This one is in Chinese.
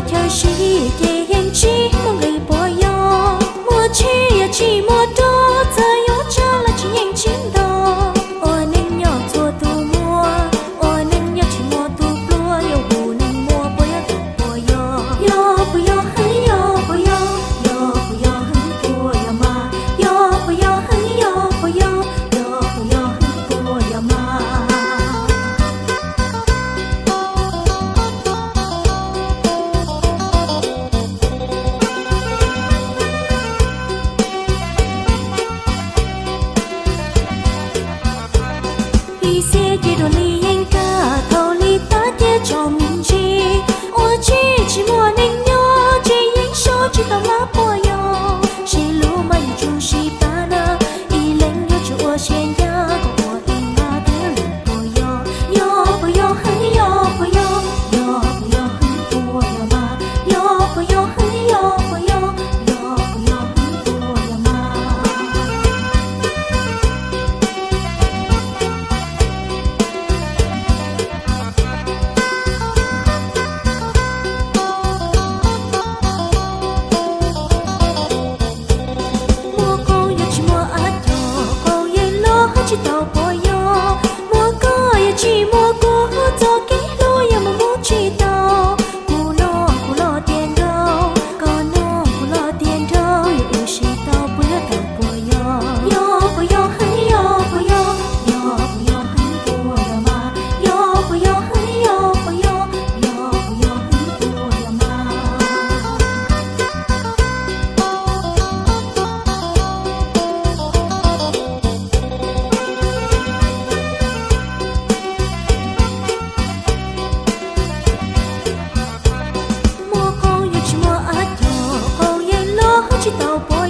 条溪沿起梦给波哟，莫去呀去莫多，则有着了只眼睛的。我能要做度莫，我能要去莫度波，又不能莫波要度波哟，哟不哟很哟不哟，哟不哟很波呀嘛，哟不哟很哟不哟，哟不哟很波呀嘛。一些跌落里应该头里大跌着铭记，我举起莫能有，只因手指到拉波哟，谁路嘛一出西巴呢，一人有着我先呀，可我应啊的路波哟，哟不哟很哟不哟，哟不哟很多呀嘛，哟不哟很哟不哟，哟不哟很多呀嘛。知道波哟，莫个也寂寞过，走给路也莫莫知道，古老点头，古老点头，又有谁到不要到波哟，哟不哟很哟不哟，哟不哟很多呀嘛，哟不哟很哟不哟，哟不哟很多呀嘛。知道不？